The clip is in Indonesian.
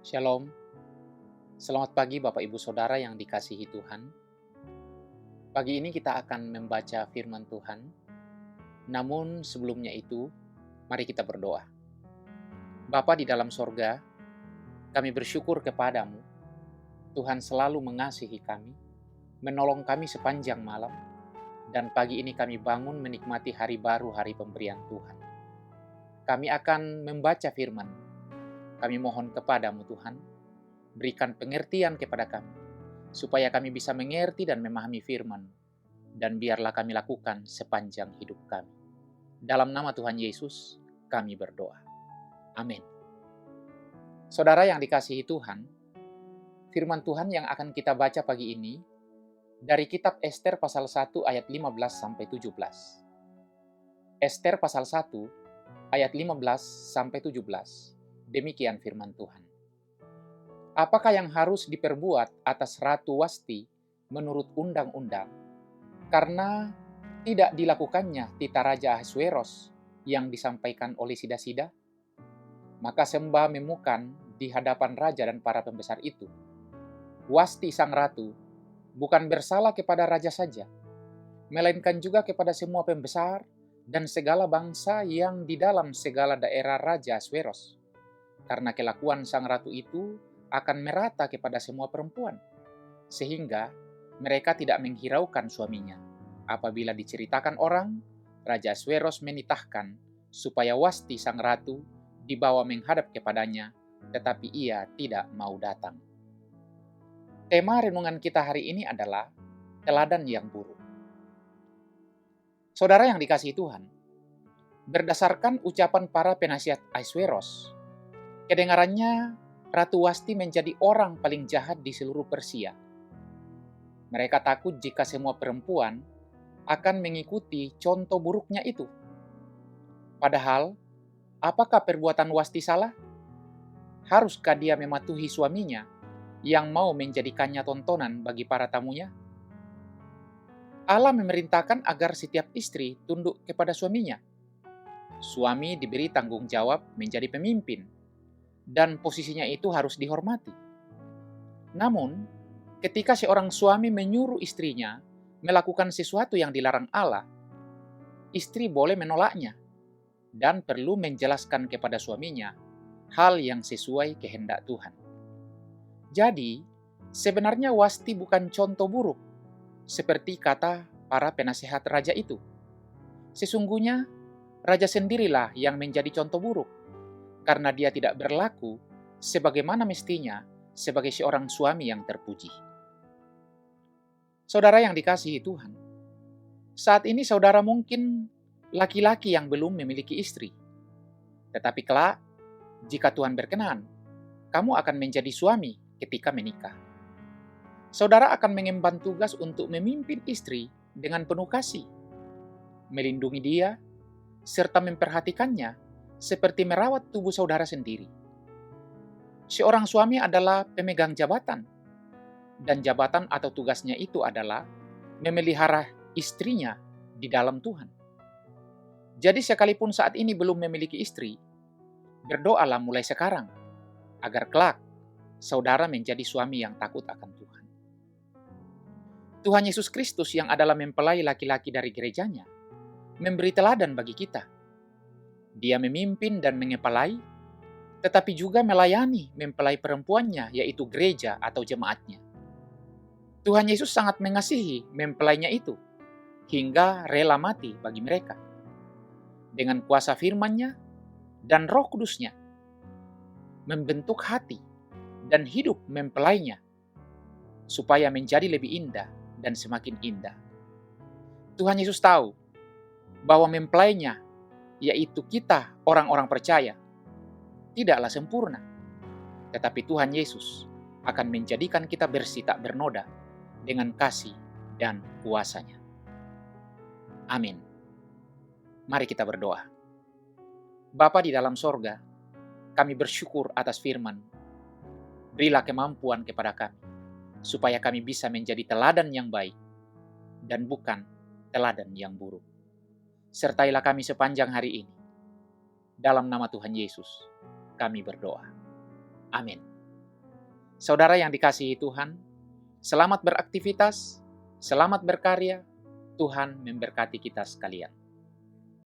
Shalom, selamat pagi Bapak Ibu Saudara yang dikasihi Tuhan. Pagi ini kita akan membaca firman Tuhan, namun sebelumnya itu, mari kita berdoa. Bapa di dalam sorga, kami bersyukur kepadamu, Tuhan selalu mengasihi kami, menolong kami sepanjang malam, dan pagi ini kami bangun menikmati hari baru, hari pemberian Tuhan. Kami akan membaca firman, kami mohon kepadamu Tuhan, berikan pengertian kepada kami, supaya kami bisa mengerti dan memahami firman, dan biarlah kami lakukan sepanjang hidup kami. Dalam nama Tuhan Yesus, kami berdoa. Amin. Saudara yang dikasihi Tuhan, firman Tuhan yang akan kita baca pagi ini, dari kitab Ester pasal 1 ayat 15-17. Ester pasal 1 ayat 15-17. Demikian firman Tuhan. Apakah yang harus diperbuat atas Ratu Wasti menurut undang-undang? Karena tidak dilakukannya titah Raja Ahasweros yang disampaikan oleh sida-sida? Maka sembah memukan di hadapan raja dan para pembesar itu. Wasti sang ratu bukan bersalah kepada raja saja, melainkan juga kepada semua pembesar dan segala bangsa yang di dalam segala daerah Raja Ahasweros. Karena kelakuan sang ratu itu akan merata kepada semua perempuan, sehingga mereka tidak menghiraukan suaminya. Apabila diceritakan orang, Raja Ahasweros menitahkan supaya Wasti sang ratu dibawa menghadap kepadanya, tetapi ia tidak mau datang. Tema renungan kita hari ini adalah teladan yang buruk. Saudara yang dikasihi Tuhan, berdasarkan ucapan para penasihat Ahasweros, kedengarannya Ratu Wasti menjadi orang paling jahat di seluruh Persia. Mereka takut jika semua perempuan akan mengikuti contoh buruknya itu. Padahal, apakah perbuatan Wasti salah? Haruskah dia mematuhi suaminya yang mau menjadikannya tontonan bagi para tamunya? Allah memerintahkan agar setiap istri tunduk kepada suaminya. Suami diberi tanggung jawab menjadi pemimpin, dan posisinya itu harus dihormati. Namun, ketika seorang suami menyuruh istrinya melakukan sesuatu yang dilarang Allah, istri boleh menolaknya dan perlu menjelaskan kepada suaminya hal yang sesuai kehendak Tuhan. Jadi, sebenarnya Wasti bukan contoh buruk, seperti kata para penasehat raja itu. Sesungguhnya, raja sendirilah yang menjadi contoh buruk, karena dia tidak berlaku sebagaimana mestinya sebagai seorang suami yang terpuji. Saudara yang dikasihi Tuhan, saat ini saudara mungkin laki-laki yang belum memiliki istri. Tetapi kelak, jika Tuhan berkenan, kamu akan menjadi suami ketika menikah. Saudara akan mengemban tugas untuk memimpin istri dengan penuh kasih, melindungi dia, serta memperhatikannya seperti merawat tubuh saudara sendiri. Seorang suami adalah pemegang jabatan, dan jabatan atau tugasnya itu adalah memelihara istrinya di dalam Tuhan. Jadi sekalipun saat ini belum memiliki istri, berdoalah mulai sekarang, agar kelak saudara menjadi suami yang takut akan Tuhan. Tuhan Yesus Kristus yang adalah mempelai laki-laki dari gerejanya, memberi teladan bagi kita. Dia memimpin dan mengepalai, tetapi juga melayani mempelai perempuannya, yaitu gereja atau jemaatnya. Tuhan Yesus sangat mengasihi mempelainya itu, hingga rela mati bagi mereka. Dengan kuasa firman-Nya dan Roh Kudus-Nya, membentuk hati dan hidup mempelainya, supaya menjadi lebih indah dan semakin indah. Tuhan Yesus tahu bahwa mempelainya, yaitu kita orang-orang percaya, tidaklah sempurna. Tetapi Tuhan Yesus akan menjadikan kita bersih tak bernoda dengan kasih dan kuasa-Nya. Amin. Mari kita berdoa. Bapa di dalam sorga, kami bersyukur atas firman. Berilah kemampuan kepada kami, supaya kami bisa menjadi teladan yang baik dan bukan teladan yang buruk. Sertailah kami sepanjang hari ini. Dalam nama Tuhan Yesus, kami berdoa. Amin. Saudara yang dikasihi Tuhan, selamat beraktivitas, selamat berkarya, Tuhan memberkati kita sekalian.